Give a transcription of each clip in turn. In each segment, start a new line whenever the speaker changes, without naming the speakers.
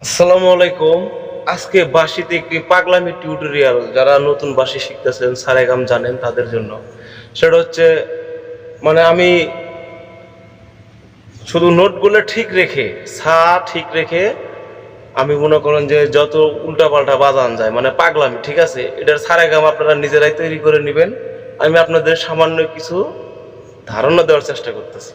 আসসালামু আলাইকুম। আজকে বাঁশিতে একটি পাগলামি টিউটোরিয়াল, যারা নতুন বাঁশি শিখতেছেন, সারেগাম জানেন তাদের জন্য। সেটা হচ্ছে আমি শুধু নোটগুলো ঠিক রেখে, সা ঠিক রেখে আমি মনে করেন যে যত উল্টাপাল্টা বাজান যায়, পাগলামি, ঠিক আছে? এটার সারেগাম আপনারা নিজেরাই তৈরি করে নেবেন। আমি আপনাদের সামান্য কিছু ধারণা দেওয়ার চেষ্টা করতেছি।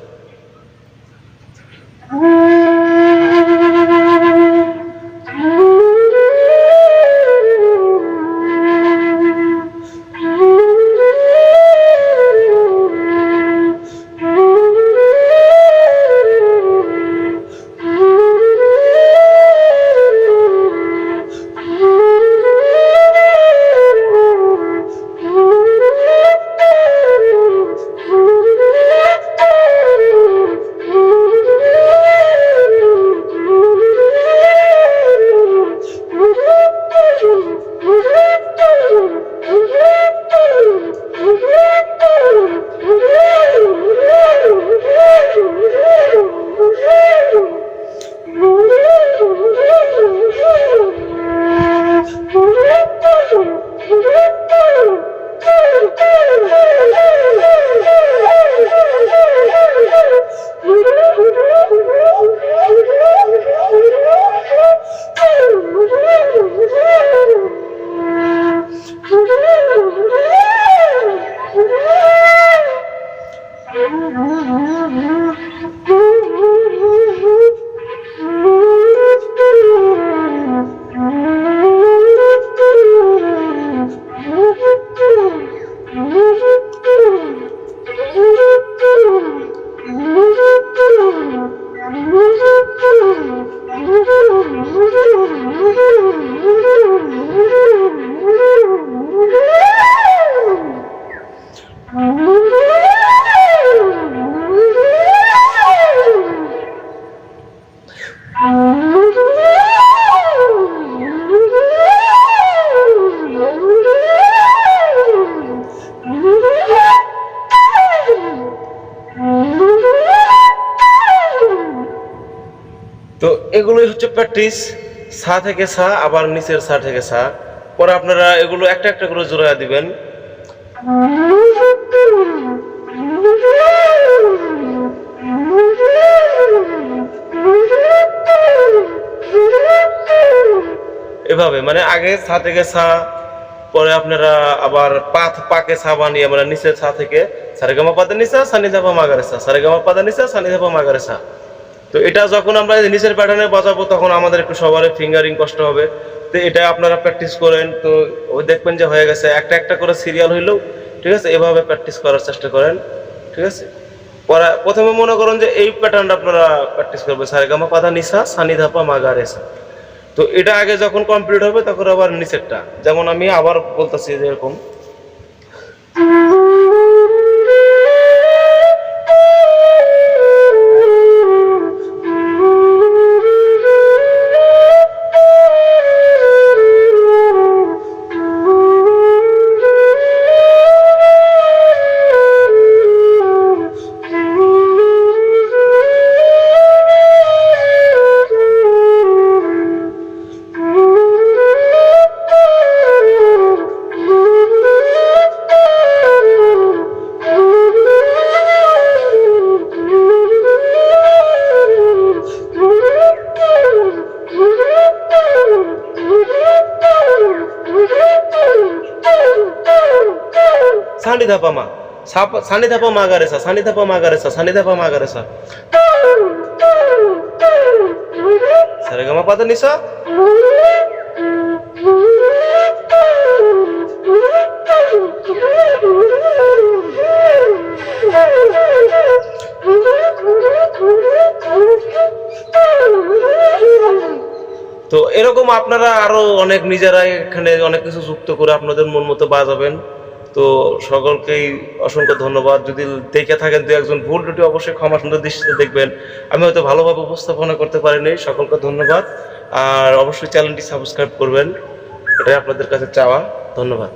তো এগুলোই হচ্ছে প্র্যাকটিস। সা থেকে সা, আবার নিচের সা থেকে সা। পরে আপনারা এগুলো একটা একটা করে জোড়া দিবেন। এভাবে আগে সা থেকে সা, পরে আপনারা আবার পাকে সা বানিয়ে নিচের সা থেকে সারেগামা পাদা নিসা সানি ধাপা মাগারেসা, সারেগামা পাদা নিসা সানি ধাপা মাগারেসা। তো এটা যখন আমরা নিচের প্যাটার্নে বাজাবো তখন আমাদের একটু সবার ফিঙ্গারিং কষ্ট হবে। তো এটা আপনারা প্র্যাকটিস করেন, তো ওই দেখবেন যে হয়ে গেছে। একটা একটা করে সিরিয়াল হইলেও ঠিক আছে, এভাবে প্র্যাকটিস করার চেষ্টা করেন, ঠিক আছে? প্রথমে মনে করেন যে এই প্যাটার্নটা আপনারা প্র্যাকটিস করবেন, সারেগামা পাদা নিসা সানি ধাপা মাগারেসা। তো এটা আগে যখন কমপ্লিট হবে তখন আবার নিচেরটা, যেমন আমি আবার বলতেছি যে এরকম। সানি ধাপা মা, সানি ধাপা মাগারেসা, সানি ধাপা মাগারেসা, সানি ধাপা মাগারেসা, সারেগামা পাদা নিসা। তো এরকম আপনারা আরো অনেক নিজেরাই এখানে অনেক কিছু যুক্ত করে আপনাদের মন মতো বাজাবেন। তো সকলকেই অসংখ্য ধন্যবাদ। যদি দেখে থাকেন দু একজন ভুল ত্রুটি অবশ্যই ক্ষমা সুন্দর দৃষ্টিতে দেখবেন। আমি হয়তো ভালোভাবে উপস্থাপনা করতে পারিনি। সকলকে ধন্যবাদ। আর অবশ্যই চ্যানেলটি সাবস্ক্রাইব করবেন, এটাই আপনাদের কাছে চাওয়া। ধন্যবাদ।